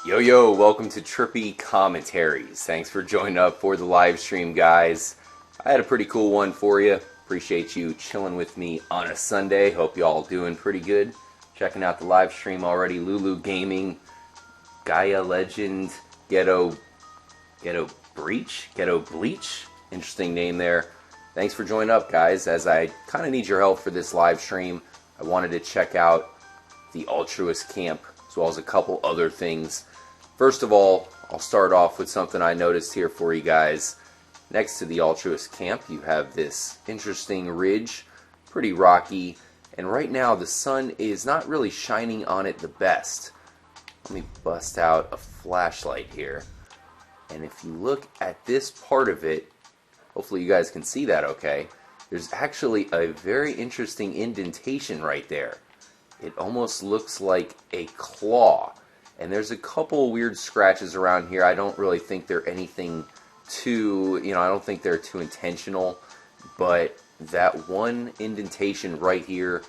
Yo, welcome to Trippy Commentaries. Thanks for joining up for the live stream, guys. I had a pretty cool one for you. Appreciate you chilling with me on a Sunday. Hope you all doing pretty good. Checking out the live stream already. Lulu Gaming, Gaia Legend, Ghetto Bleach. Interesting name there. Thanks for joining up, guys. As I kind of need your help for this live stream, I wanted to check out the Altruist Camp as well as a couple other things. First of all, I'll start off with something I noticed here for you guys. Next to the Altruist Camp, you have this interesting ridge, pretty rocky, and right now the sun is not really shining on it the best. Let me bust out a flashlight here. And if you look at this part of it, hopefully you guys can see that okay, there's actually a very interesting indentation right there. It almost looks like a claw. And there's a couple weird scratches around here. I don't really think they're anything too, I don't think they're too intentional. But that one indentation right here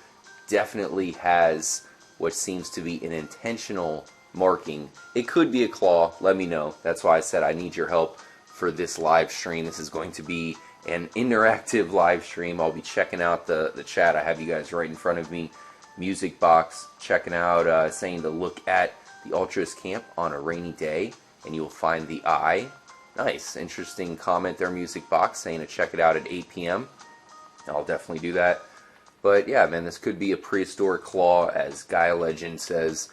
definitely has what seems to be an intentional marking. It could be a claw. Let me know. That's why I said I need your help for this live stream. This is going to be an interactive live stream. I'll be checking out the chat. I have you guys right in front of me. Music box checking out, saying to look at the Altruist Camp on a rainy day, and you'll find the eye. Nice, interesting comment there, Music Box, saying to check it out at 8 p.m. I'll definitely do that. But yeah, man, this could be a prehistoric claw, as Gaia Legend says.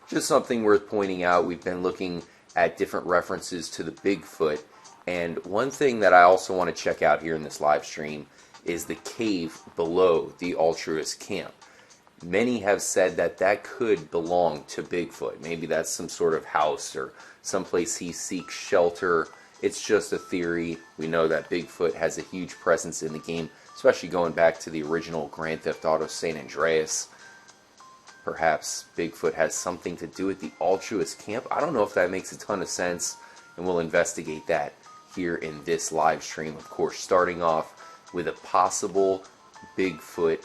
Just something worth pointing out. We've been looking at different references to the Bigfoot, and one thing that I also want to check out here in this live stream is the cave below the Altruist Camp. Many have said that that could belong to Bigfoot. Maybe that's some sort of house or someplace he seeks shelter. It's just a theory. We know that Bigfoot has a huge presence in the game, especially going back to the original Grand Theft Auto San Andreas. Perhaps Bigfoot has something to do with the Altruist Camp. I don't know if that makes a ton of sense, and we'll investigate that here in this live stream. Of course, starting off with a possible Bigfoot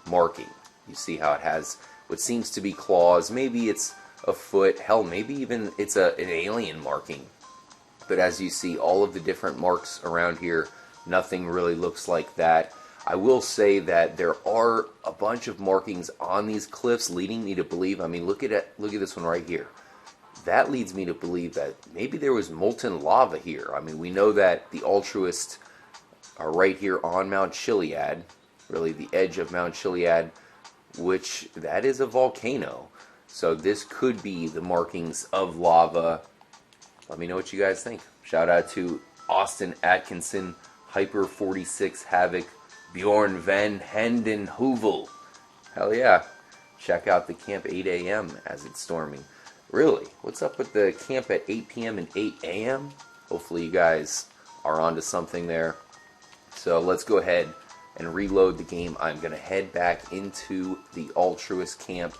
marking. You see how it has what seems to be claws. Maybe it's a foot. Hell, maybe even it's an alien marking. But as you see, all of the different marks around here, nothing really looks like that. I will say that there are a bunch of markings on these cliffs leading me to believe, look at this one right here. That leads me to believe that maybe there was molten lava here. We know that the Altruists are right here on Mount Chiliad, really the edge of Mount Chiliad, which that is a volcano. So this could be the markings of lava. Let me know what you guys think. Shout out to Austin Atkinson, Hyper46 Havoc, Bjorn Van Henden Hoovel. Hell yeah. Check out the camp 8 a.m. as it's storming. Really? What's up with the camp at 8 p.m. and 8 a.m.? Hopefully you guys are onto something there. So let's go ahead and reload the game. I'm going to head back into the Altruist Camp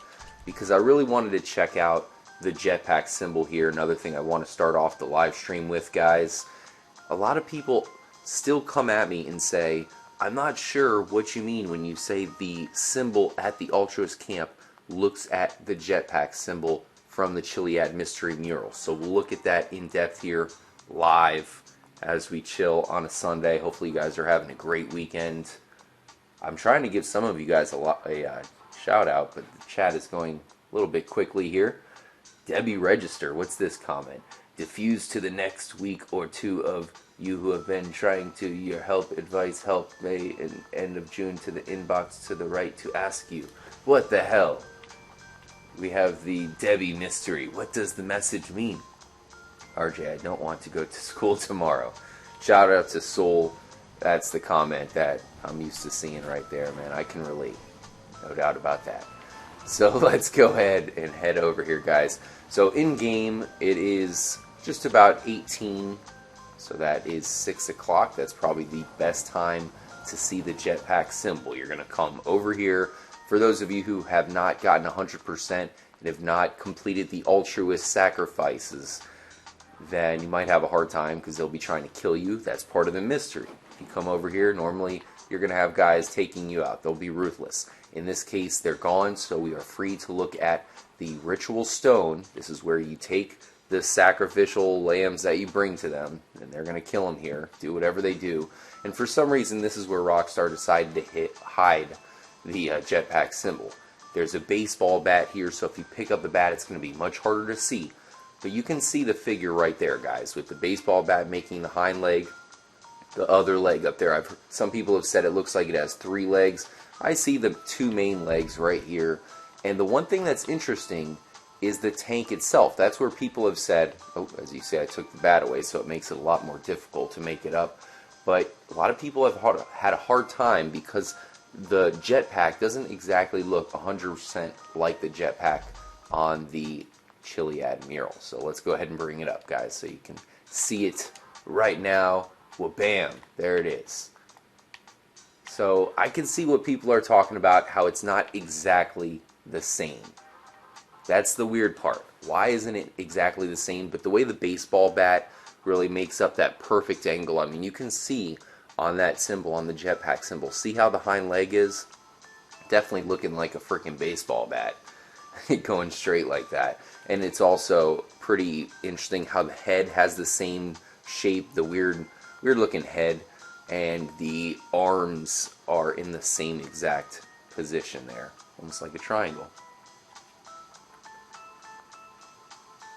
because I really wanted to check out the Jetpack symbol here. Another thing I want to start off the live stream with, guys. A lot of people still come at me and say, I'm not sure what you mean when you say the symbol at the Altruist Camp looks at the Jetpack symbol from the Chiliad Mystery Mural. So we'll look at that in depth here live as we chill on a Sunday. Hopefully you guys are having a great weekend. I'm trying to give some of you guys a shout out, but the chat is going a little bit quickly here. Debbie Register, what's this comment? Diffuse to the next week or two of you who have been trying to your help, advice, help, May and end of June to the inbox to the right to ask you. What the hell? We have the Debbie mystery. What does the message mean? RJ, I don't want to go to school tomorrow. Shout out to Soul. That's the comment that I'm used to seeing right there, man. I can relate. No doubt about that. So let's go ahead and head over here, guys. So in-game, it is just about 18. So that is 6 o'clock. That's probably the best time to see the Jetpack symbol. You're going to come over here. For those of you who have not gotten 100% and have not completed the altruist sacrifices, then you might have a hard time because they'll be trying to kill you. That's part of the mystery. If you come over here, normally you're going to have guys taking you out. They'll be ruthless. In this case, they're gone, so we are free to look at the ritual stone. This is where you take the sacrificial lambs that you bring to them, and they're going to kill them here, do whatever they do. And for some reason, this is where Rockstar decided to hide the jetpack symbol. There's a baseball bat here, so if you pick up the bat, it's going to be much harder to see. But you can see the figure right there, guys, with the baseball bat making the hind leg, the other leg up there. Some people have said it looks like it has 3 legs. I see the 2 main legs right here. And the one thing that's interesting is the tank itself. That's where people have said, oh, as you say, I took the bat away, so it makes it a lot more difficult to make it up. But a lot of people have had a hard time because the jetpack doesn't exactly look 100% like the jetpack on the Chiliad mural. So let's go ahead and bring it up, guys, so you can see it right now. Well, bam, there it is. So I can see what people are talking about, how it's not exactly the same. That's the weird part. Why isn't it exactly the same? But the way the baseball bat really makes up that perfect angle. I mean, you can see on that symbol, on the jetpack symbol, see how the hind leg is? Definitely looking like a freaking baseball bat. Going straight like that. And it's also pretty interesting how the head has the same shape, the weird looking head, and the arms are in the same exact position there. Almost like a triangle.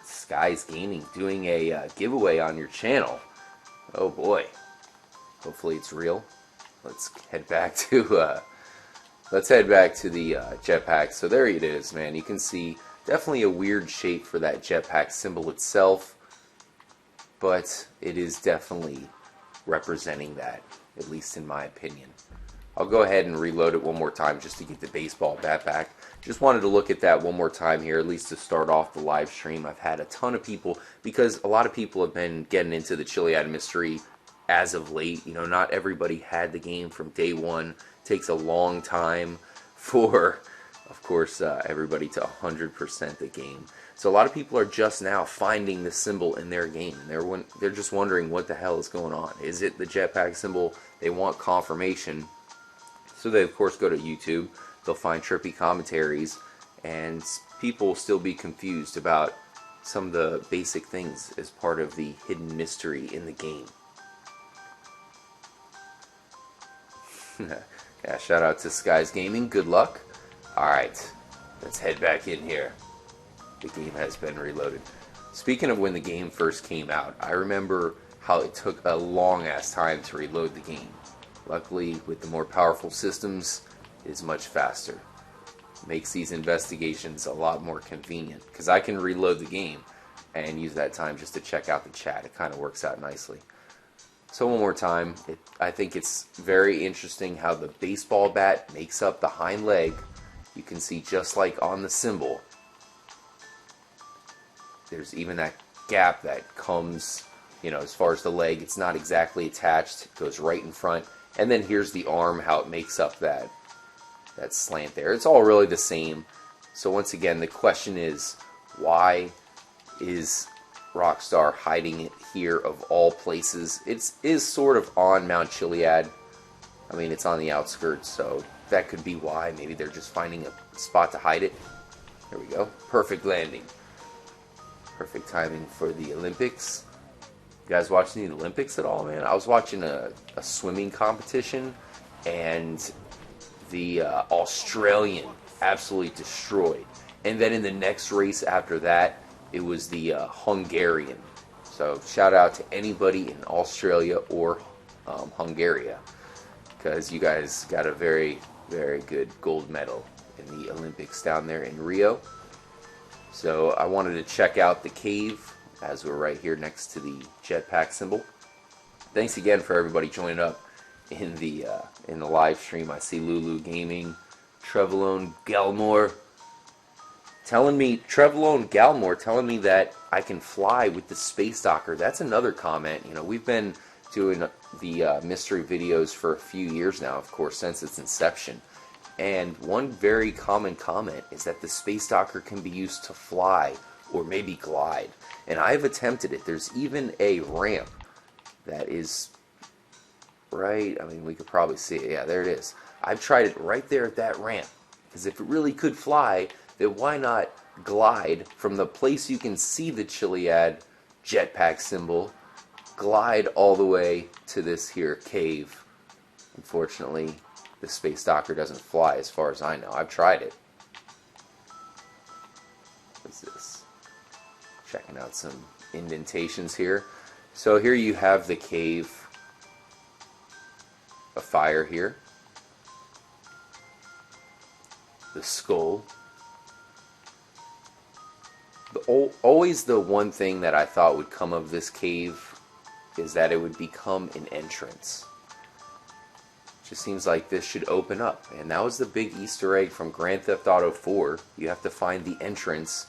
Skies Gaming doing a giveaway on your channel. Oh boy. Hopefully it's real. Let's head back to the jetpack. So there it is, man. You can see definitely a weird shape for that jetpack symbol itself, but it is definitely representing that, at least in my opinion. I'll go ahead and reload it one more time just to get the baseball bat back. Just wanted to look at that one more time here, at least to start off the live stream. I've had a ton of people, because a lot of people have been getting into the Chiliad mystery as of late. You know, not everybody had the game from day one. It takes a long time for, of course, everybody to 100% the game. So a lot of people are just now finding the symbol in their game. They're just wondering what the hell is going on. Is it the jetpack symbol? They want confirmation. So they, of course, go to YouTube. They'll find trippy commentaries, and people will still be confused about some of the basic things as part of the hidden mystery in the game. Yeah, shout out to Skies Gaming. Good luck. Alright, let's head back in here. The game has been reloaded. Speaking of when the game first came out, I remember how it took a long-ass time to reload the game. Luckily, with the more powerful systems, it is much faster. Makes these investigations a lot more convenient, because I can reload the game and use that time just to check out the chat. It kind of works out nicely. So one more time, I think it's very interesting how the baseball bat makes up the hind leg. You can see just like on the symbol, there's even that gap that comes, you know, as far as the leg, it's not exactly attached. It goes right in front. And then here's the arm, how it makes up that slant there. It's all really the same. So once again, the question is, why is Rockstar hiding it here of all places? It is sort of on Mount Chiliad. I mean, it's on the outskirts, so that could be why. Maybe they're just finding a spot to hide it. There we go. Perfect landing. Perfect timing for the Olympics. You guys watching the Olympics at all, man? I was watching a swimming competition, and the Australian absolutely destroyed. And then in the next race after that, it was the Hungarian. So shout out to anybody in Australia or Hungary, because you guys got a very, very good gold medal in the Olympics down there in Rio. So I wanted to check out the cave, as we're right here next to the jetpack symbol. Thanks again for everybody joining up in the live stream. I see Lulu Gaming, Trevor Galmore telling me that I can fly with the space docker. That's another comment. You know, we've been doing the mystery videos for a few years now, of course, since its inception. And one very common comment is that the space docker can be used to fly or maybe glide. And I've attempted it. There's even a ramp that is right, I mean, we could probably see it. Yeah, there it is. I've tried it right there at that ramp. Because if it really could fly, then why not glide from the place you can see the Chiliad jetpack symbol, glide all the way to this here cave. Unfortunately, the Space Docker doesn't fly as far as I know. I've tried it. What's this? Checking out some indentations here. So here you have the cave. A fire here. The skull. Always the one thing that I thought would come of this cave is that it would become an entrance. Just seems like this should open up. And that was the big Easter egg from Grand Theft Auto 4. You have to find the entrance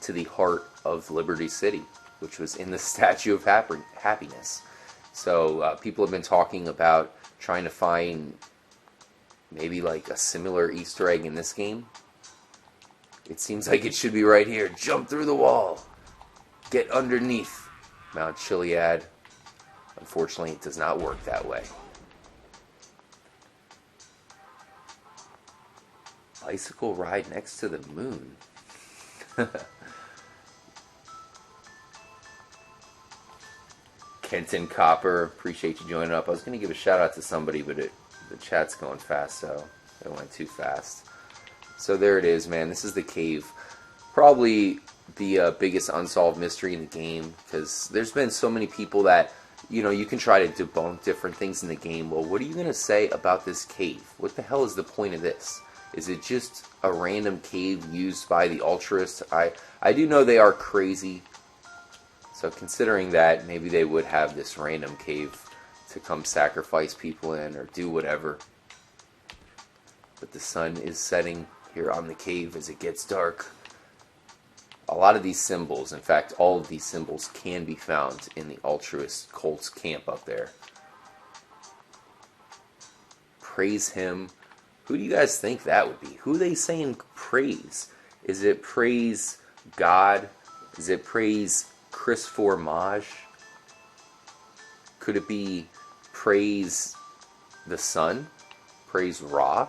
to the heart of Liberty City, which was in the Statue of Happiness. So people have been talking about trying to find maybe like a similar Easter egg in this game. It seems like it should be right here. Jump through the wall. Get underneath Mount Chiliad. Unfortunately, it does not work that way. Bicycle ride next to the moon. Kenton Copper, appreciate you joining up. I was going to give a shout out to somebody, but the chat's going fast, so it went too fast. So there it is, man. This is the cave. Probably the biggest unsolved mystery in the game, because there's been so many people that, you know, you can try to debunk different things in the game. Well, what are you going to say about this cave? What the hell is the point of this? Is it just a random cave used by the Altruists? I do know they are crazy. So considering that, maybe they would have this random cave to come sacrifice people in or do whatever. But the sun is setting here on the cave as it gets dark. A lot of these symbols, in fact, all of these symbols can be found in the Altruist Cult's camp up there. Praise him. Who do you guys think that would be? Who are they saying praise? Is it praise God? Is it praise Chris Formage? Could it be praise the sun? Praise Ra?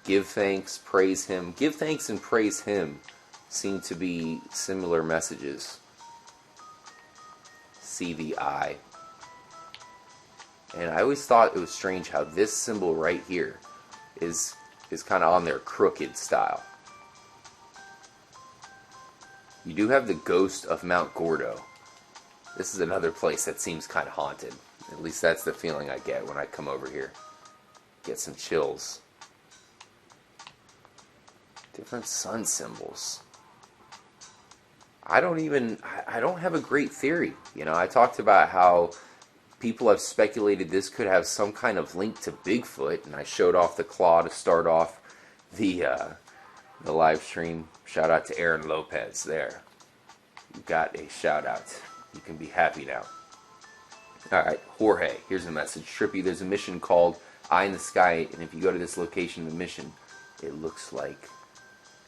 Give thanks, praise him. Give thanks and praise him seem to be similar messages. See the eye. And I always thought it was strange how this symbol right here is kind of on their crooked style. You do have the ghost of Mount Gordo. This is another place that seems kind of haunted. At least that's the feeling I get when I come over here. Get some chills. Different sun symbols. I don't have a great theory. You know, I talked about how people have speculated this could have some kind of link to Bigfoot, and I showed off the claw to start off the live stream. Shout out to Aaron Lopez there. You got a shout out. You can be happy now. Alright, Jorge, here's a message. Trippy, there's a mission called Eye in the Sky, and if you go to this location in the mission, it looks like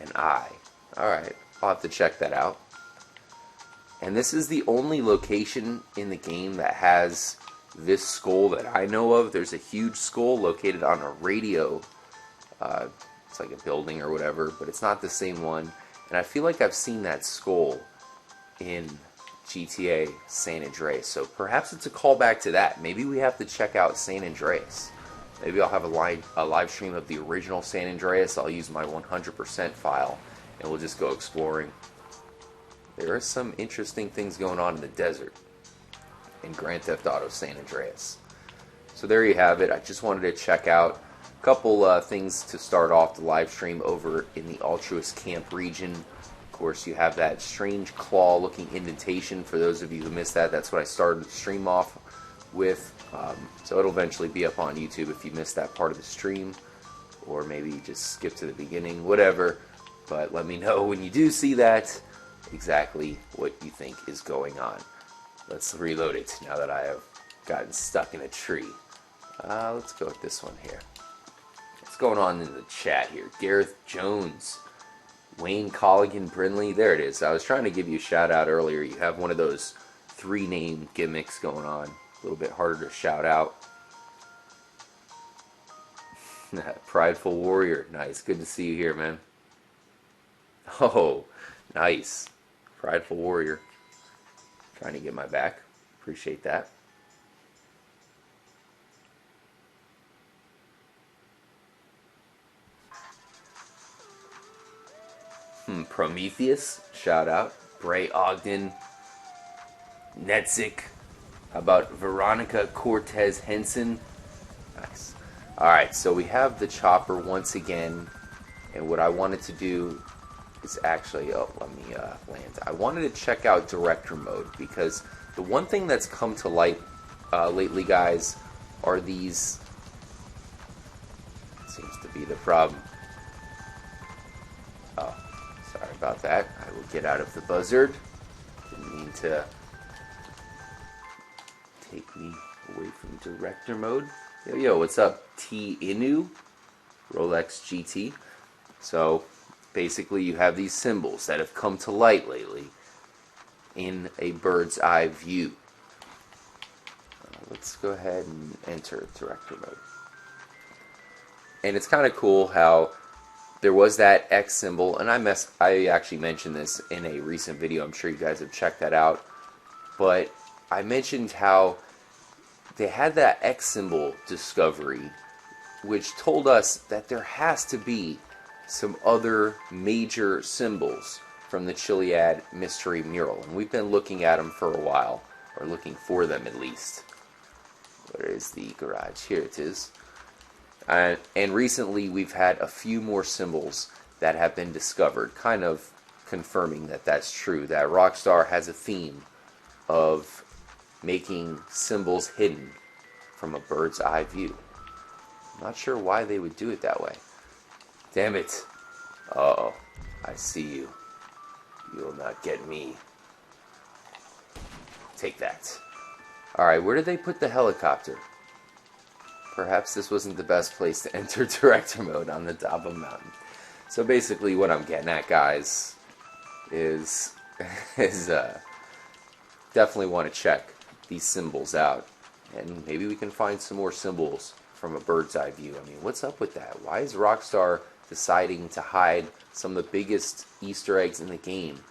an eye. Alright, I'll have to check that out. And this is the only location in the game that has this skull that I know of. There's a huge skull located on a radio. It's like a building or whatever, but it's not the same one. And I feel like I've seen that skull in GTA San Andreas. So perhaps it's a callback to that. Maybe we have to check out San Andreas. Maybe I'll have a live stream of the original San Andreas. I'll use my 100% file and we'll just go exploring. There are some interesting things going on in the desert in Grand Theft Auto San Andreas. So there you have it. I just wanted to check out a couple things to start off the live stream over in the Altruist Camp region. Of course, you have that strange claw-looking indentation. For those of you who missed that, that's what I started the stream off with. So it'll eventually be up on YouTube if you missed that part of the stream. Or maybe just skip to the beginning, whatever. But let me know when you do see that exactly what you think is going on. Let's reload it now that I have gotten stuck in a tree. Let's go with this one here. What's going on in the chat here? Gareth Jones, Wayne Colligan Brinley. There it is. I was trying to give you a shout out earlier. You have one of those 3-name gimmicks going on. A little bit harder to shout out. Prideful warrior. Nice. Good to see you here, man. Oh, nice. Prideful warrior. Trying to get my back. Appreciate that. Prometheus. Shout out. Bray Ogden. Netzik. How about Veronica Cortez Henson? Nice. Alright, so we have the chopper once again. And what I wanted to do is actually... Oh, let me land. I wanted to check out director mode. Because the one thing that's come to light lately, guys, are these... Seems to be the problem. Oh, sorry about that. I will get out of the buzzard. Didn't mean to take me away from director mode. Yo, what's up? T Inu, Rolex GT. So basically you have these symbols that have come to light lately in a bird's eye view. Let's go ahead and enter director mode. And it's kind of cool how there was that X symbol, and I actually mentioned this in a recent video. I'm sure you guys have checked that out. But I mentioned how they had that X symbol discovery, which told us that there has to be some other major symbols from the Chiliad mystery mural. And we've been looking at them for a while, or looking for them at least. Where is the garage? Here it is. And recently we've had a few more symbols that have been discovered, kind of confirming that that's true, that Rockstar has a theme of making symbols hidden from a bird's eye view. I'm not sure why they would do it that way. Damn it. Uh-oh. I see you. You will not get me. Take that. Alright, where did they put the helicopter? Perhaps this wasn't the best place to enter director mode, on the top of a mountain. So basically what I'm getting at, guys, is definitely want to check these symbols out. And maybe we can find some more symbols from a bird's eye view. I mean, what's up with that? Why is Rockstar deciding to hide some of the biggest Easter eggs in the game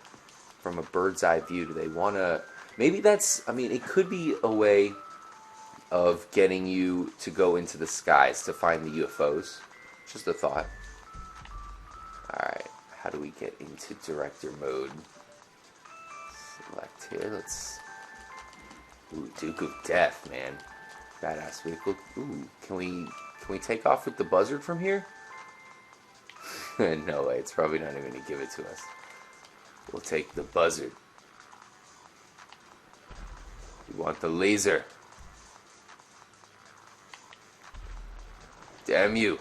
from a bird's eye view? Do they want to... Maybe that's... I mean, it could be a way of getting you to go into the skies to find the UFOs. Just a thought. Alright, how do we get into director mode? Select here, let's... Ooh, Duke of Death, man. Badass vehicle. Ooh, can we take off with the buzzard from here? No way, it's probably not even going to give it to us. We'll take the buzzard. We want the laser. Damn you.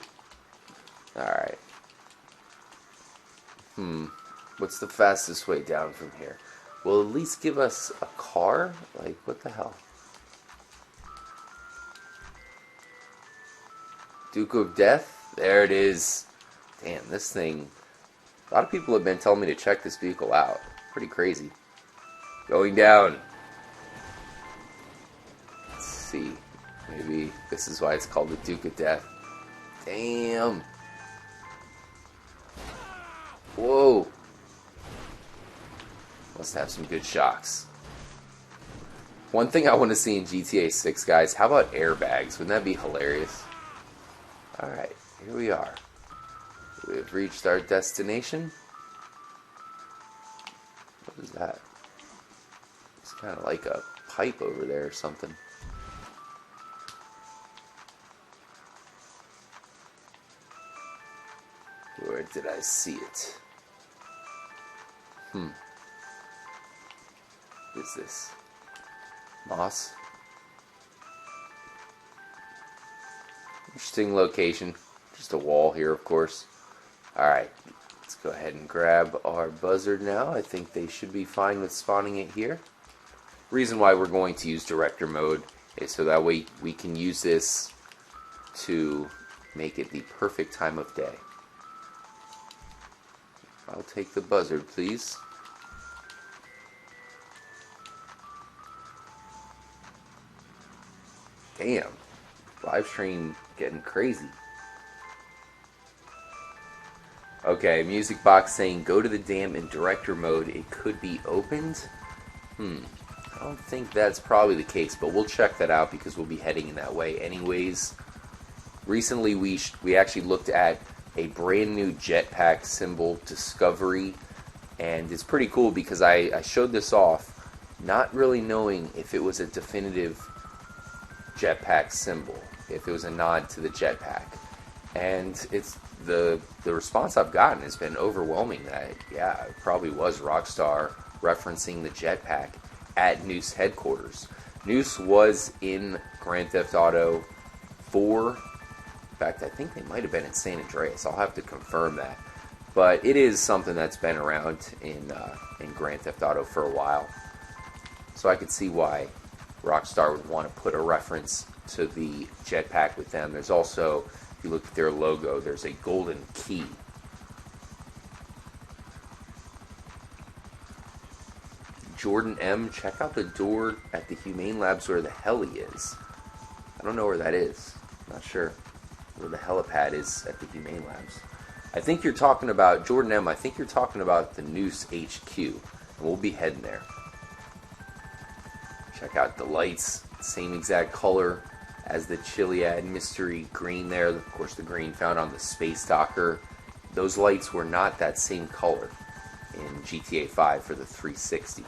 Alright. What's the fastest way down from here? Will at least give us a car? Like, what the hell? Duke of Death? There it is. Damn, this thing... A lot of people have been telling me to check this vehicle out. Pretty crazy. Going down. Let's see. Maybe this is why it's called the Duke of Death. Damn. Whoa. Must have some good shocks. One thing I want to see in GTA 6, guys, how about airbags? Wouldn't that be hilarious? Alright, here we are. We've reached our destination. What is that? It's kind of like a pipe over there or something. Where did I see it? What is this? Moss? Interesting location. Just a wall here, of course. Alright, let's go ahead and grab our buzzard now. I think they should be fine with spawning it here. Reason why we're going to use director mode is so that way we can use this to make it the perfect time of day. I'll take the buzzard, please. Damn. Livestream getting crazy. Okay, music box saying go to the dam in director mode. It could be opened. I don't think that's probably the case, but we'll check that out because we'll be heading in that way anyways. Recently, we actually looked at a brand new Jetpack symbol, Discovery, and it's pretty cool because I showed this off, not really knowing if it was a definitive Jetpack symbol, if it was a nod to the Jetpack, and it's the response I've gotten has been overwhelming that yeah, it probably was Rockstar referencing the Jetpack at Noose headquarters. Noose was in Grand Theft Auto 4. In fact, I think they might have been in San Andreas. I'll have to confirm that. But it is something that's been around in Grand Theft Auto for a while. So I could see why Rockstar would want to put a reference to the Jetpack with them. There's also, if you look at their logo, there's a golden key. Jordan M, check out the door at the Humane Labs where the heli is. I don't know where that is. I'm not sure where the helipad is at the Humane Labs. I think you're talking about, Jordan M, I think you're talking about the Noose HQ. And we'll be heading there. Check out the lights, same exact color as the Chiliad mystery green there. Of course, the green found on the Space Docker. Those lights were not that same color in GTA 5 for the 360.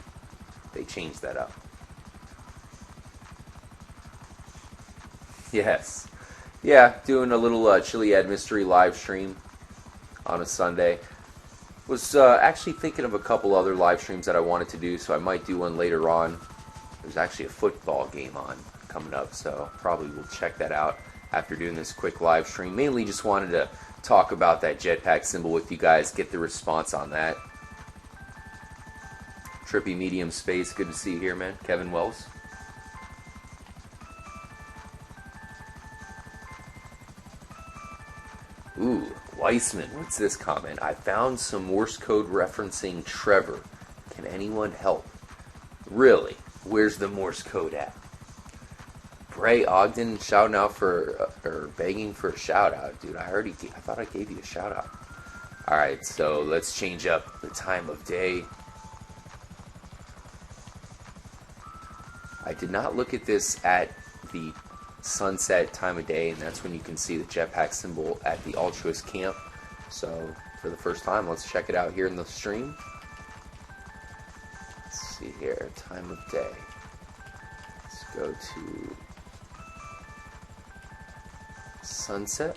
They changed that up. Yes. Yeah, doing a little Chiliad mystery live stream on a Sunday. Was actually thinking of a couple other live streams that I wanted to do, so I might do one later on. There's actually a football game on coming up, so probably we'll check that out after doing this quick live stream. Mainly just wanted to talk about that Jetpack symbol with you guys, get the response on that. Trippy Medium Space, good to see you here, man. Kevin Wells. Ooh, Weissman, what's this comment? I found some Morse code referencing Trevor. Can anyone help? Really? Where's the Morse code at? Bray Ogden shouting out for, or begging for a shout out. Dude, I thought I gave you a shout out. Alright, so let's change up the time of day. I did not look at this at the sunset time of day, and that's when you can see the Jetpack symbol at the Altruist Camp. So, for the first time, let's check it out here in the stream. Let's see here, time of day. Let's go to sunset.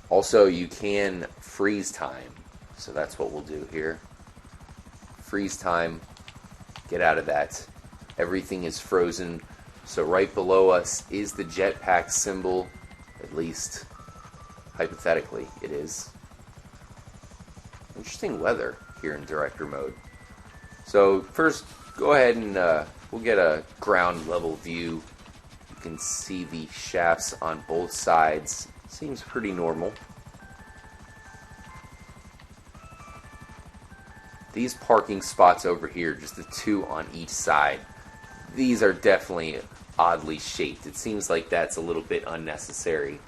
Also, you can freeze time, so that's what we'll do here. Freeze time. Get out of that. Everything is frozen. So right below us is the Jetpack symbol. At least, hypothetically, it is. Interesting weather here in director mode. So first, go ahead and we'll get a ground level view. You can see the shafts on both sides. Seems pretty normal. These parking spots over here, just the two on each side, these are definitely oddly shaped. It seems like that's a little bit unnecessary,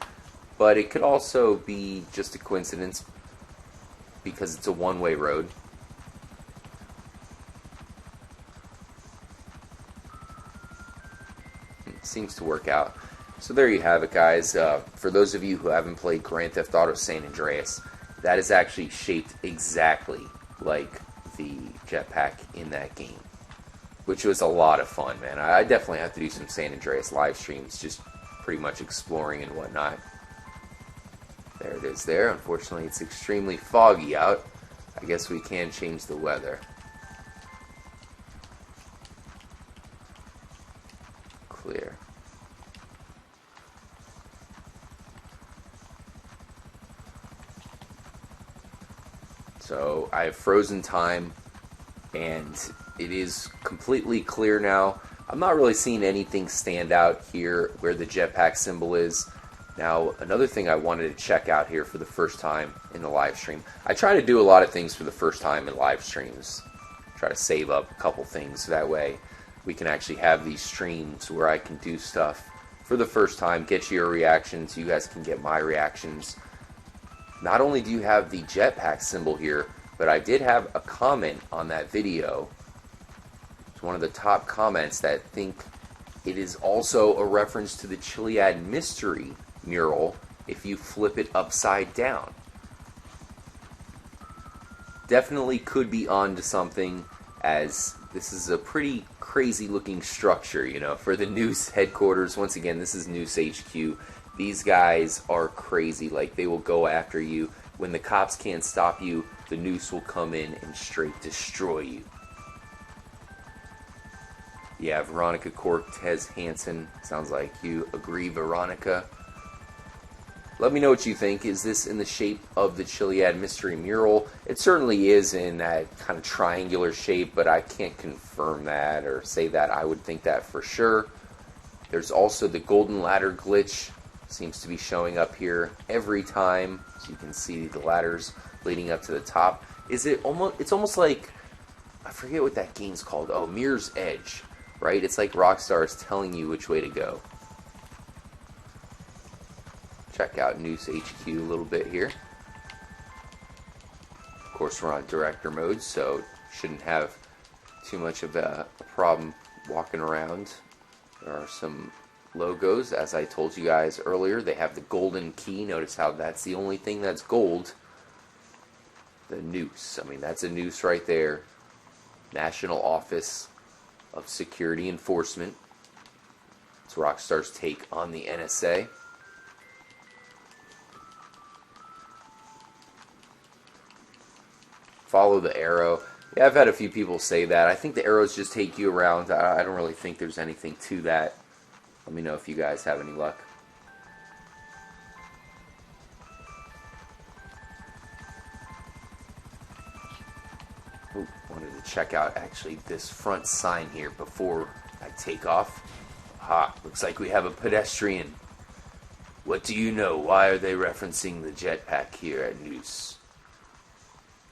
but it could also be just a coincidence because it's a one-way road. It seems to work out. So there you have it, guys. For those of you who haven't played Grand Theft Auto San Andreas, that is actually shaped exactly like the Jetpack in that game, which was a lot of fun, man. I definitely have to do some San Andreas live streams, just pretty much exploring and whatnot. There it is there. Unfortunately, it's extremely foggy out. I guess we can change the weather. Clear. So I have frozen time, and it is completely clear now. I'm not really seeing anything stand out here where the Jetpack symbol is. Now, another thing I wanted to check out here for the first time in the live stream. I try to do a lot of things for the first time in live streams. Try to save up a couple things so that way we can actually have these streams where I can do stuff for the first time, get your reactions, you guys can get my reactions. not only do you have the Jetpack symbol here, but I did have a comment on that video. It's one of the top comments that think it is also a reference to the Chiliad mystery mural if you flip it upside down. Definitely could be onto something, as this is a pretty crazy looking structure, you know, for the Noose headquarters. Once again, this is Noose HQ. These guys are crazy. Like, they will go after you. When the cops can't stop you, the Noose will come in and straight destroy you. Yeah, Veronica Cortez Hansen. Sounds like you agree, Veronica. Let me know what you think. Is this in the shape of the Chiliad mystery mural? It certainly is in that kind of triangular shape, but I can't confirm that or say that. I would think that for sure. There's also the golden ladder glitch. Seems to be showing up here every time. So you can see the ladders leading up to the top. It's almost like, I forget what that game's called. Oh, Mirror's Edge, right? It's like Rockstar is telling you which way to go. Check out Noose HQ a little bit here. Of course, we're on director mode, so shouldn't have too much of a problem walking around. There are some logos, as I told you guys earlier. They have the golden key. Notice how that's the only thing that's gold. The noose. I mean, that's a noose right there. National Office of Security Enforcement. It's Rockstar's take on the NSA. Follow the arrow. Yeah, I've had a few people say that. I think the arrows just take you around. I don't really think there's anything to that. Let me know if you guys have any luck. Ooh, wanted to check out actually this front sign here before I take off. Aha, looks like we have a pedestrian. What do you know? Why are they referencing the jetpack here at Noose?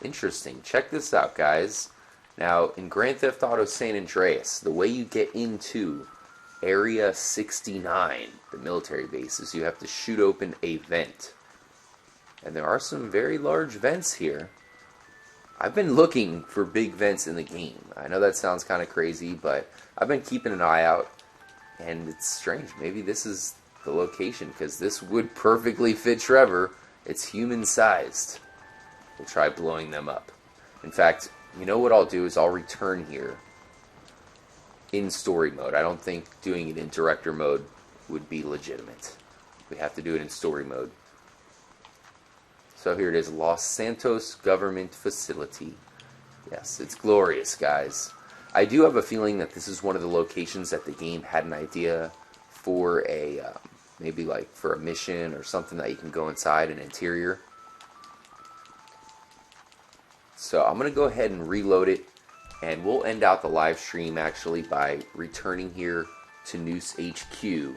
Interesting. Check this out, guys. Now, in Grand Theft Auto San Andreas, the way you get into Area 69, the military base, is you have to shoot open a vent. And there are some very large vents here. I've been looking for big vents in the game. I know that sounds kind of crazy, but I've been keeping an eye out. And it's strange. Maybe this is the location, because this would perfectly fit Trevor. It's human-sized. We'll try blowing them up. In fact, you know what I'll do is I'll return here in story mode. I don't think doing it in director mode would be legitimate. We have to do it in story mode. So here it is, Los Santos Government Facility. Yes, it's glorious, guys. I do have a feeling that this is one of the locations that the game had an idea for a, maybe like for a mission or something that you can go inside, an interior. So I'm going to go ahead and reload it, and we'll end out the live stream actually by returning here to Noose HQ in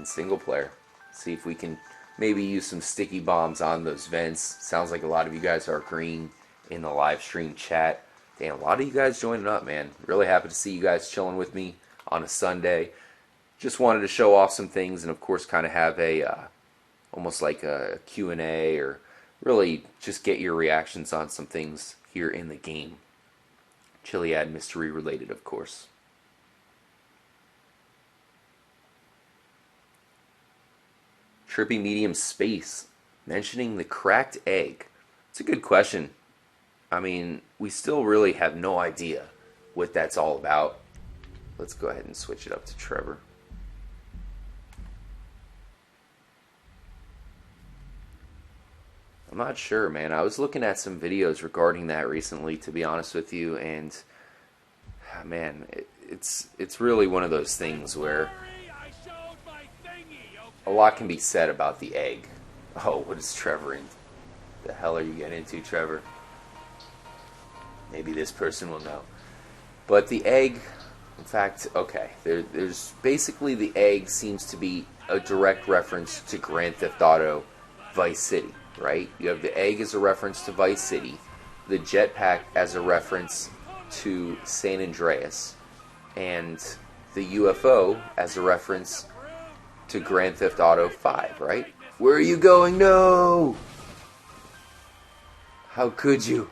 single player. See if we can maybe use some sticky bombs on those vents. Sounds like a lot of you guys are agreeing in the live stream chat. Damn, a lot of you guys joining up, man. Really happy to see you guys chilling with me on a Sunday. Just wanted to show off some things, and of course kind of have a almost like a Q&A, or really just get your reactions on some things here in the game. Chiliad mystery related, of course. Trippy Medium Space mentioning the cracked egg. It's a good question. I mean, we still really have no idea what that's all about. Let's go ahead and switch it up to Trevor. I'm not sure, man. I was looking at some videos regarding that recently, to be honest with you, and man, it's really one of those things where a lot can be said about the egg. Oh, what is Trevor in? The hell are you getting into, Trevor? Maybe this person will know. But the egg, in fact, okay, there's basically the egg seems to be a direct reference to Grand Theft Auto Vice City. Right? You have the egg as a reference to Vice City, the jetpack as a reference to San Andreas, and the UFO as a reference to Grand Theft Auto 5, right? Where are you going? No! How could you?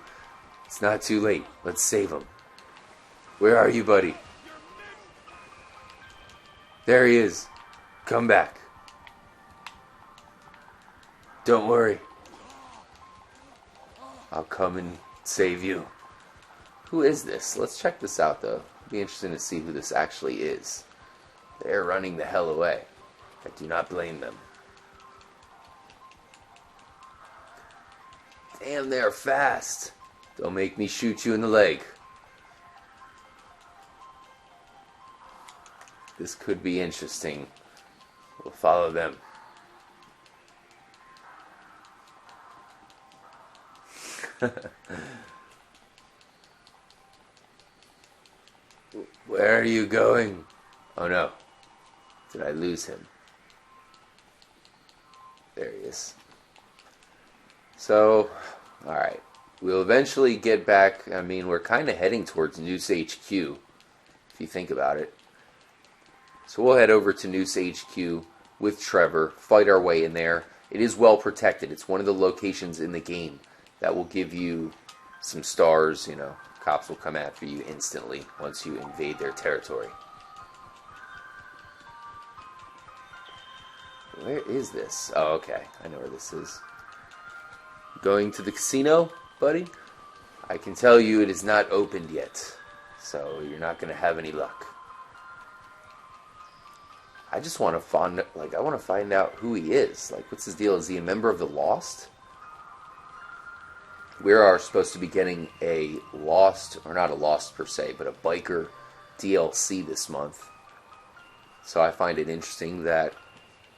It's not too late. Let's save him. Where are you, buddy? There he is. Come back. Don't worry. I'll come and save you. Who is this? Let's check this out, though. It'd be interesting to see who this actually is. They're running the hell away. I do not blame them. Damn, they're fast. Don't make me shoot you in the leg. This could be interesting. We'll follow them. Where are you going? Oh no. Did I lose him? There he is. So, alright. We'll eventually get back. I mean, we're kind of heading towards Noose HQ, if you think about it. So we'll head over to Noose HQ with Trevor, fight our way in there. It is well protected. It's one of the locations in the game that will give you some stars. You know, cops will come after you instantly once you invade their territory. Where is this? Oh, okay. I know where this is. Going to the casino, buddy? I can tell you it is not opened yet, so you're not going to have any luck. I just want to find out who he is. Like, what's his deal? Is he a member of the Lost? We are supposed to be getting a Lost, or not a Lost per se, but a biker DLC this month. So I find it interesting that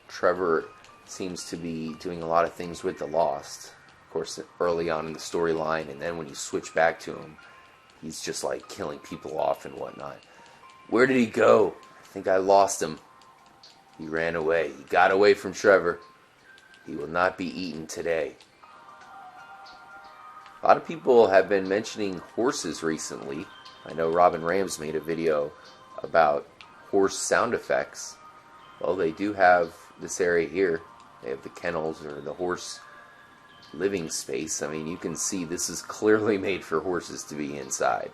Trevor seems to be doing a lot of things with the Lost. Of course, early on in the storyline, and then when you switch back to him, he's just like killing people off and whatnot. Where did he go? I think I lost him. He ran away. He got away from Trevor. He will not be eaten today. A lot of people have been mentioning horses recently. I know Robin Rams made a video about horse sound effects. Well, they do have this area here. They have the kennels or the horse living space. I mean, you can see this is clearly made for horses to be inside.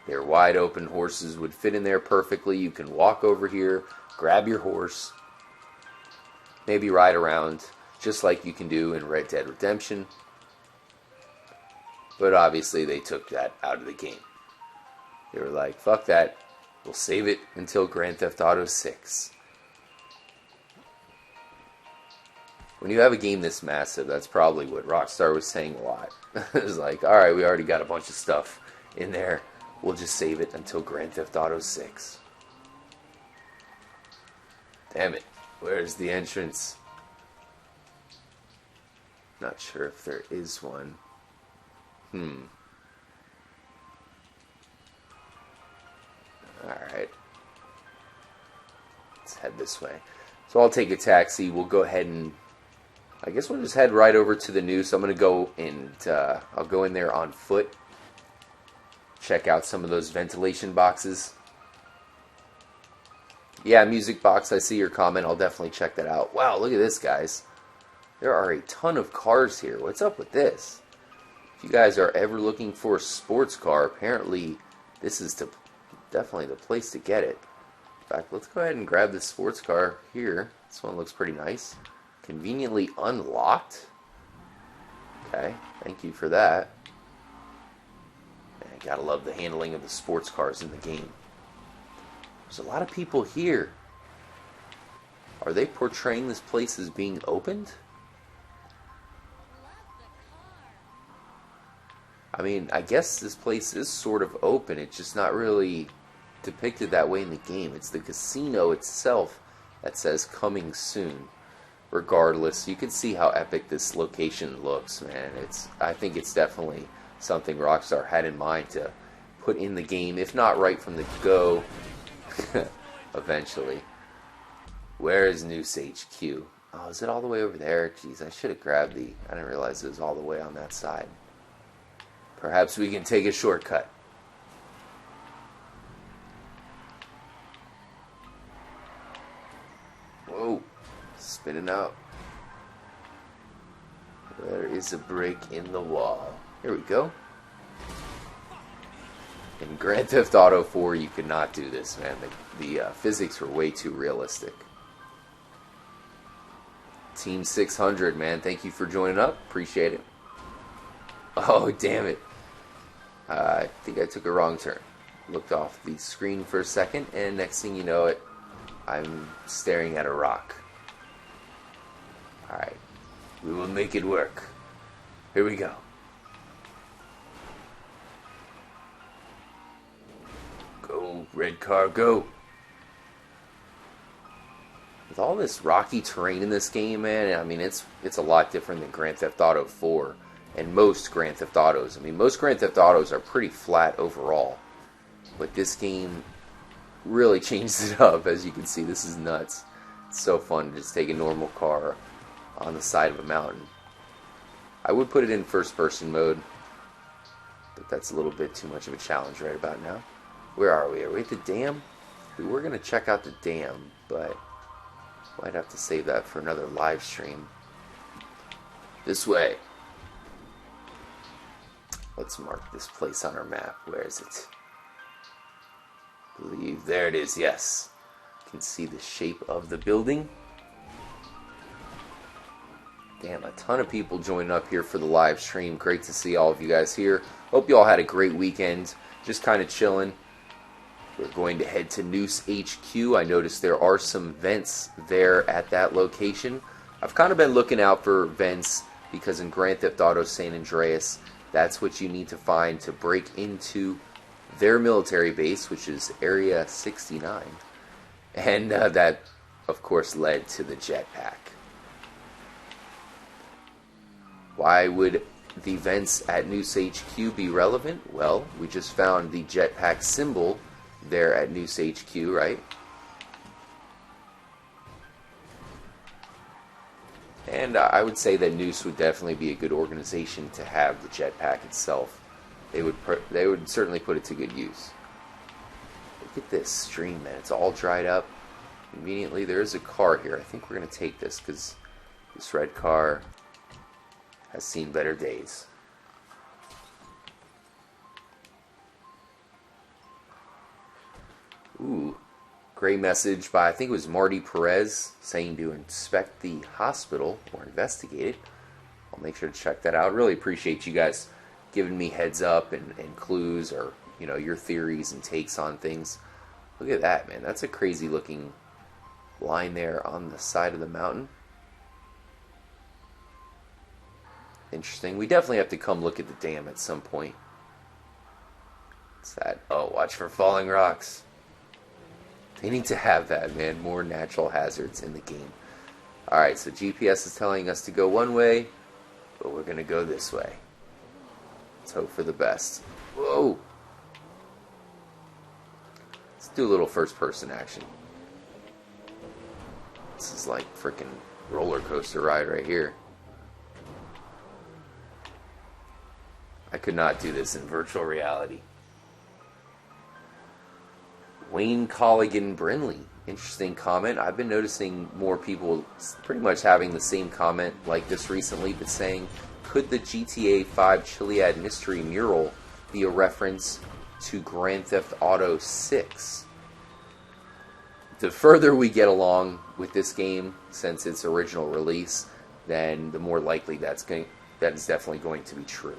They're wide open. Horses would fit in there perfectly. You can walk over here, grab your horse, maybe ride around, just like you can do in Red Dead Redemption. But obviously they took that out of the game. They were like, fuck that. We'll save it until Grand Theft Auto 6. When you have a game this massive, that's probably what Rockstar was saying a lot. It was like, alright, we already got a bunch of stuff in there. We'll just save it until Grand Theft Auto 6. Damn it. Where's the entrance? Not sure if there is one. Alright. Let's head this way. So I'll take a taxi. We'll go ahead and I guess we'll just head right over to the Noose. I'm going to go and I'll go in there on foot. Check out some of those ventilation boxes. Yeah, music box, I see your comment. I'll definitely check that out. Wow, look at this, guys. There are a ton of cars here. What's up with this? If you guys are ever looking for a sports car, apparently this is definitely the place to get it. In fact, let's go ahead and grab this sports car here. This one looks pretty nice. Conveniently unlocked. Okay, thank you for that. Man, gotta love the handling of the sports cars in the game. There's a lot of people here. Are they portraying this place as being opened? I mean, I guess this place is sort of open. It's just not really depicted that way in the game. It's the casino itself that says coming soon. Regardless, you can see how epic this location looks, man. I think it's definitely something Rockstar had in mind to put in the game, if not right from the go, eventually. Where is Noose HQ? Oh, is it all the way over there? Jeez, I should have grabbed I didn't realize it was all the way on that side. Perhaps we can take a shortcut. Whoa. Spinning out. There is a break in the wall. Here we go. In Grand Theft Auto 4, you could not do this, man. The physics were way too realistic. Team 600, man. Thank you for joining up. Appreciate it. Oh, damn it. I think I took a wrong turn. Looked off the screen for a second, and next thing you know it, I'm staring at a rock. Alright. We will make it work. Here we go. Go, red car, go. With all this rocky terrain in this game, man, I mean, it's a lot different than Grand Theft Auto 4 and most Grand Theft Autos. I mean, most Grand Theft Autos are pretty flat overall. But this game really changes it up. As you can see, this is nuts. It's so fun to just take a normal car on the side of a mountain. I would put it in first-person mode, but that's a little bit too much of a challenge right about now. Where are we? Are we at the dam? We were going to check out the dam, but might have to save that for another live stream. This way. Let's mark this place on our map. Where is it? I believe there it is, yes. You can see the shape of the building. Damn, a ton of people joining up here for the live stream. Great to see all of you guys here. Hope you all had a great weekend. Just kind of chilling. We're going to head to Noose HQ. I noticed there are some vents there at that location. I've kind of been looking out for vents because in Grand Theft Auto San Andreas, that's what you need to find to break into their military base, which is Area 69. And that, of course, led to the Jetpack. Why would the vents at Noose HQ be relevant? Well, we just found the Jetpack symbol there at Noose HQ, right? And I would say that Noose would definitely be a good organization to have the Jetpack itself. They would certainly put it to good use. Look at this stream, man. It's all dried up. Conveniently, there is a car here. I think we're going to take this because this red car has seen better days. Ooh, great message by, I think it was Marty Perez, saying to inspect the hospital or investigate it. I'll make sure to check that out. Really appreciate you guys giving me heads up and clues, or you know, your theories and takes on things. Look at that, man. That's a crazy looking line there on the side of the mountain. Interesting. We definitely have to come look at the dam at some point. What's that? Oh, watch for falling rocks. They need to have that, man. More natural hazards in the game. Alright, so GPS is telling us to go one way, but we're going to go this way. Let's hope for the best. Whoa! Let's do a little first-person action. This is like freaking roller coaster ride right here. I could not do this in virtual reality. Wayne Colligan Brinley. Interesting comment. I've been noticing more people pretty much having the same comment like this recently, but saying, could the GTA 5 Chiliad mystery mural be a reference to Grand Theft Auto 6? The further we get along with this game since its original release, then the more likely that is definitely going to be true.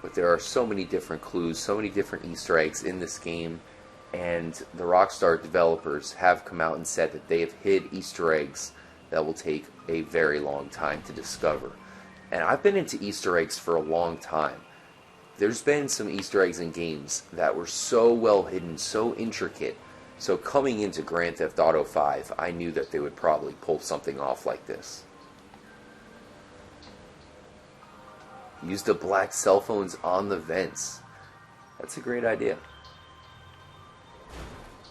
But there are so many different clues, so many different Easter eggs in this game, and the Rockstar developers have come out and said that they have hid Easter eggs that will take a very long time to discover. And I've been into Easter eggs for a long time. There's been some Easter eggs in games that were so well hidden, so intricate. So coming into Grand Theft Auto 5, I knew that they would probably pull something off like this. Use the black cell phones on the vents. That's a great idea.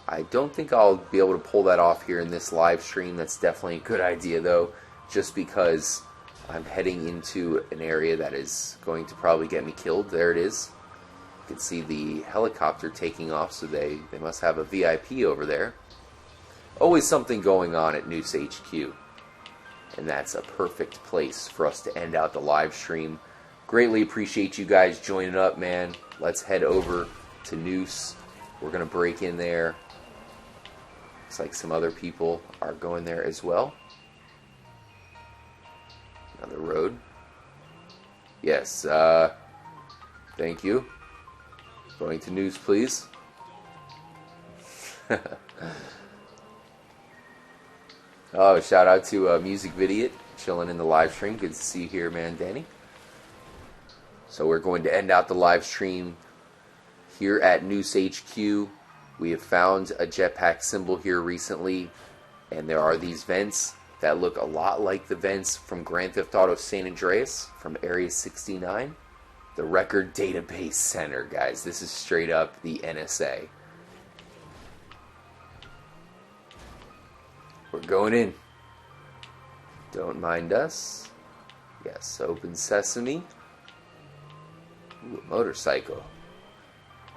I don't think I'll be able to pull that off here in this live stream. That's definitely a good idea though, just because I'm heading into an area that is going to probably get me killed. There it is. You can see the helicopter taking off, so they must have a VIP over there. Always something going on at Noose HQ. and that's a perfect place for us to end out the live stream. Greatly appreciate you guys joining up, man. Let's head over to Noose. We're going to break in there. Looks like some other people are going there as well. Another road. Yes, thank you. Going to Noose, please. Oh, shout out to Music Vidiot, chilling in the live stream. Good to see you here, man, Danny. So we're going to end out the live stream here at Noose HQ. We have found a jetpack symbol here recently, and there are these vents that look a lot like the vents from Grand Theft Auto San Andreas from Area 69. The Record Database Center, guys. This is straight up the NSA. We're going in. Don't mind us. Yes, open sesame. Ooh, a motorcycle.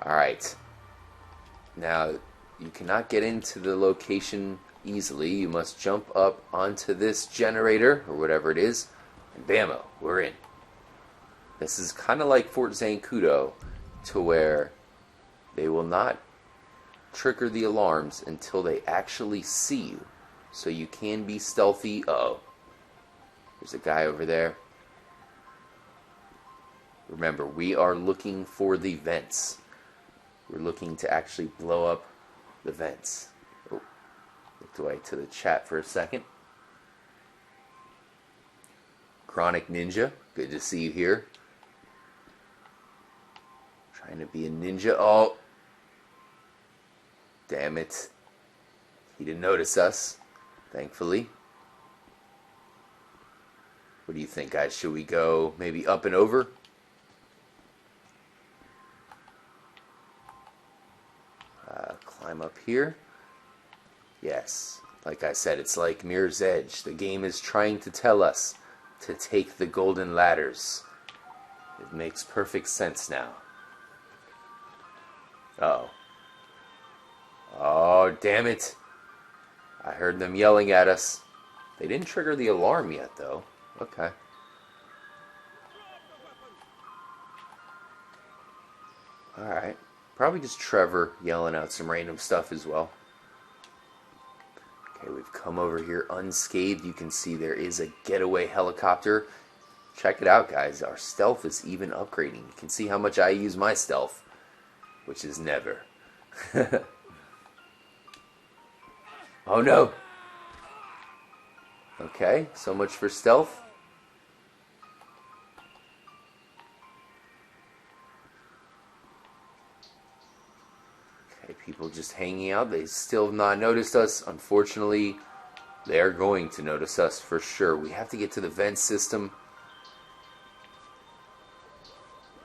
Alright. Now, you cannot get into the location easily. You must jump up onto this generator, or whatever it is, and bammo, we're in. This is kind of like Fort Zancudo, to where they will not trigger the alarms until they actually see you. So you can be stealthy. Uh-oh. There's a guy over there. Remember, we are looking for the vents. We're looking to actually blow up the vents. Oh, looked away to the chat for a second. Chronic Ninja, good to see you here. Trying to be a ninja. Oh, damn it. He didn't notice us, thankfully. What do you think, guys? Should we go maybe up and over? Climb up here. Yes, like I said, it's like Mirror's Edge. The game is trying to tell us to take the golden ladders. It makes perfect sense now. Uh-oh. Oh, damn it. I heard them yelling at us. They didn't trigger the alarm yet, though. Okay. Alright. Probably just Trevor yelling out some random stuff as well. Okay, we've come over here unscathed. You can see there is a getaway helicopter. Check it out, guys. Our stealth is even upgrading. You can see how much I use my stealth, which is never. Oh no! Okay, so much for stealth. Okay, people just hanging out. They still have not noticed us. Unfortunately, they are going to notice us for sure. We have to get to the vent system.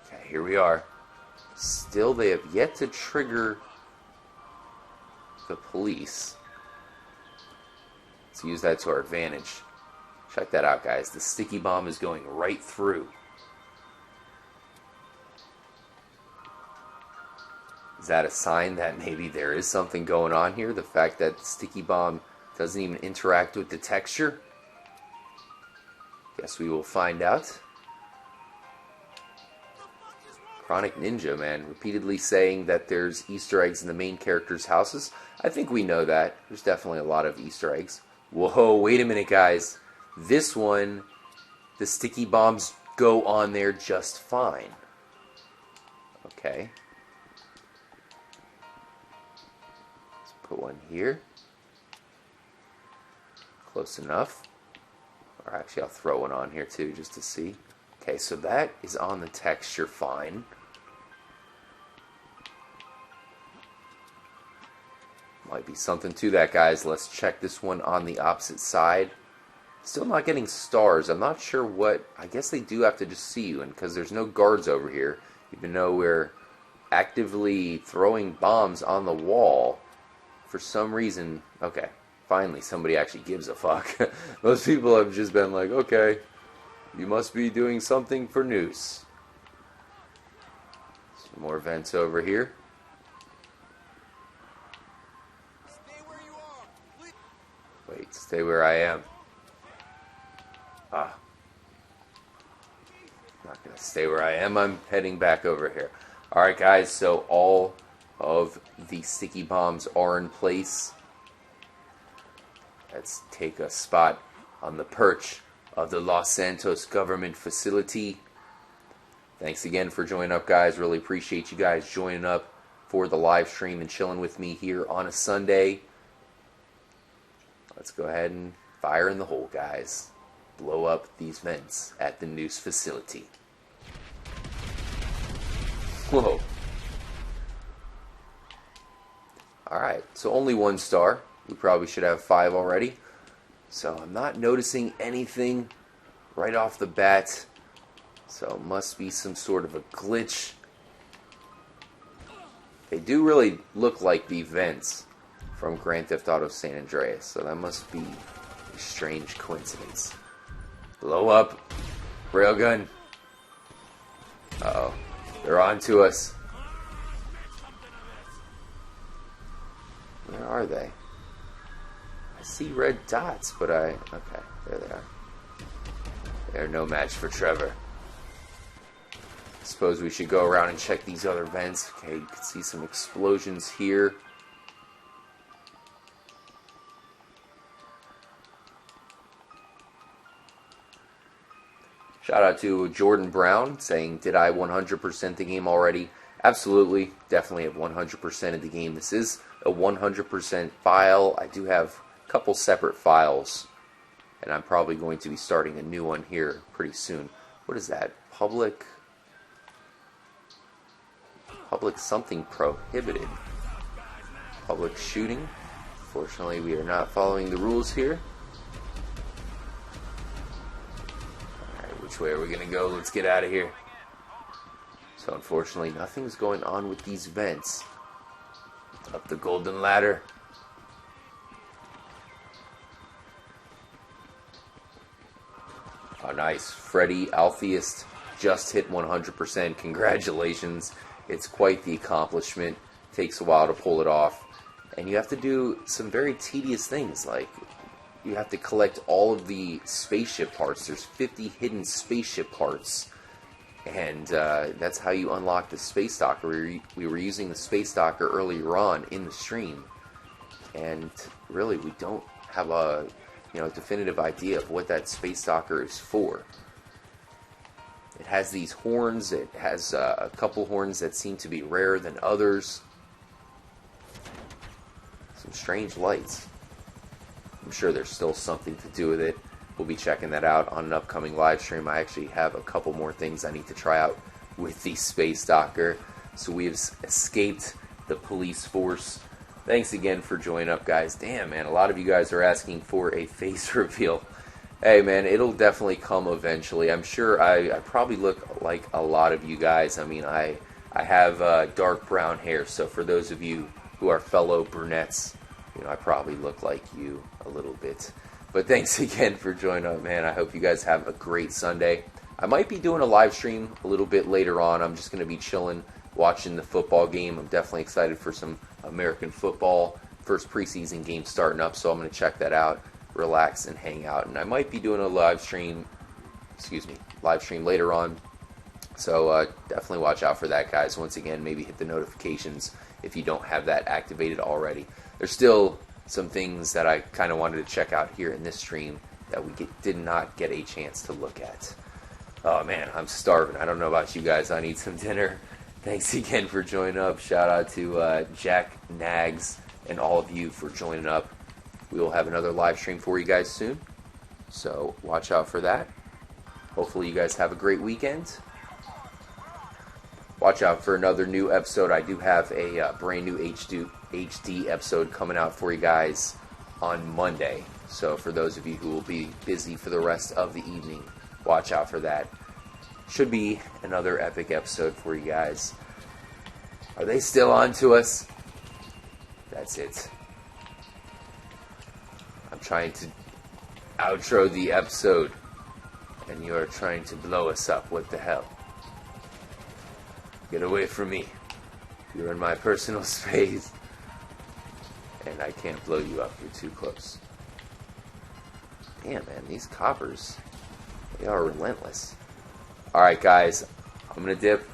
Okay, here we are. Still, they have yet to trigger the police. Let's use that to our advantage. Check that out, guys. The sticky bomb is going right through. Is that a sign that maybe there is something going on here? The fact that the sticky bomb doesn't even interact with the texture? Guess we will find out. Chronic Ninja, man, repeatedly saying that there's Easter eggs in the main characters' houses. I think we know that. There's definitely a lot of Easter eggs. Whoa, wait a minute, guys. This one, the sticky bombs go on there just fine. Okay. Let's put one here. Close enough. Or actually, I'll throw one on here too, just to see. Okay, so that is on the texture fine. Might be something to that, guys. Let's check this one on the opposite side. Still not getting stars. I'm not sure what... I guess they do have to just see you, and because there's no guards over here, even though we're actively throwing bombs on the wall, for some reason... Okay, finally, somebody actually gives a fuck. Most people have just been like, okay, you must be doing something for Noose. Some more vents over here. Wait, stay where I am. Ah. Not going to stay where I am. I'm heading back over here. Alright, guys. So all of the sticky bombs are in place. Let's take a spot on the perch of the Los Santos government facility. Thanks again for joining up, guys. Really appreciate you guys joining up for the live stream and chilling with me here on a Sunday. Let's go ahead and fire in the hole, guys. Blow up these vents at the Noose facility. Whoa. Alright, so only 1 star. We probably should have 5 already. So I'm not noticing anything right off the bat. So it must be some sort of a glitch. They do really look like the vents from Grand Theft Auto San Andreas. So that must be a strange coincidence. Blow up. Railgun. Uh-oh. They're on to us. Where are they? I see red dots, but okay, there they are. They're no match for Trevor. Suppose we should go around and check these other vents. Okay, you can see some explosions here. Shout out to Jordan Brown saying, did I 100% the game already? Absolutely, definitely have 100% of the game. This is a 100% file. I do have a couple separate files, and I'm probably going to be starting a new one here pretty soon. What is that? Public something prohibited. Public shooting. Fortunately, we are not following the rules here. Which way are we going to go? Let's get out of here. So unfortunately, nothing's going on with these vents. Up the golden ladder. Oh, nice. Freddy Altheist just hit 100%. Congratulations. It's quite the accomplishment. Takes a while to pull it off. And you have to do some very tedious things, like you have to collect all of the spaceship parts. There's 50 hidden spaceship parts. And that's how you unlock the space docker. We were using the space docker earlier on in the stream. And really, we don't have a definitive idea of what that space docker is for. It has these horns. It has a couple horns that seem to be rarer than others. Some strange lights. I'm sure there's still something to do with it. We'll be checking that out on an upcoming live stream. I actually have a couple more things I need to try out with the space docker. So we have escaped the police force. Thanks again for joining up, guys. Damn, man, a lot of you guys are asking for a face reveal. Hey, man, it'll definitely come eventually. I'm sure I probably look like a lot of you guys. I mean, I have dark brown hair, so for those of you who are fellow brunettes, I probably look like you a little bit. But thanks again for joining up, man. I hope you guys have a great Sunday. I might be doing a live stream a little bit later on. I'm just going to be chilling, watching the football game. I'm definitely excited for some American football. First preseason game starting up, so I'm going to check that out, relax, and hang out. And I might be doing a live stream later on. So definitely watch out for that, guys. Once again, maybe hit the notifications if you don't have that activated already. There's still some things that I kind of wanted to check out here in this stream that we did not get a chance to look at. Oh man, I'm starving. I don't know about you guys. I need some dinner. Thanks again for joining up. Shout out to Jack, Nags, and all of you for joining up. We will have another live stream for you guys soon, so watch out for that. Hopefully you guys have a great weekend. Watch out for another new episode. I do have a brand new HD episode coming out for you guys on Monday. So for those of you who will be busy for the rest of the evening, watch out for that. Should be another epic episode for you guys. Are they still on to us? That's it. I'm trying to outro the episode, and you are trying to blow us up. What the hell? Get away from me. You're in my personal space. And I can't blow you up. You're too close. Damn, man, these coppers They are relentless. Alright guys, I'm going to dip.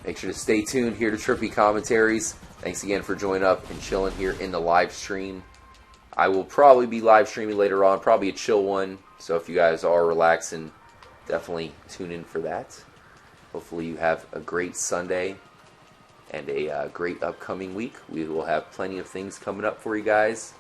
Make sure to stay tuned here to Trippy Commentaries. Thanks again for joining up and chilling here in the live stream. I will probably be live streaming later on, probably a chill one. So if you guys are relaxing, definitely tune in for that. Hopefully you have a great Sunday and a great upcoming week. We will have plenty of things coming up for you guys.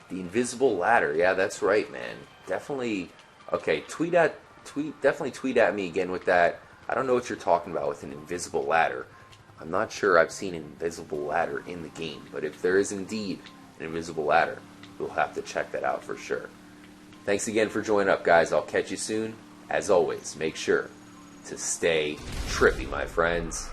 The invisible ladder, yeah, that's right, man. Definitely, okay. Definitely tweet at me again with that. I don't know what you're talking about with an invisible ladder. I'm not sure I've seen an invisible ladder in the game, but if there is indeed an invisible ladder, we'll have to check that out for sure. Thanks again for joining up, guys. I'll catch you soon. As always, make sure to stay trippy, my friends.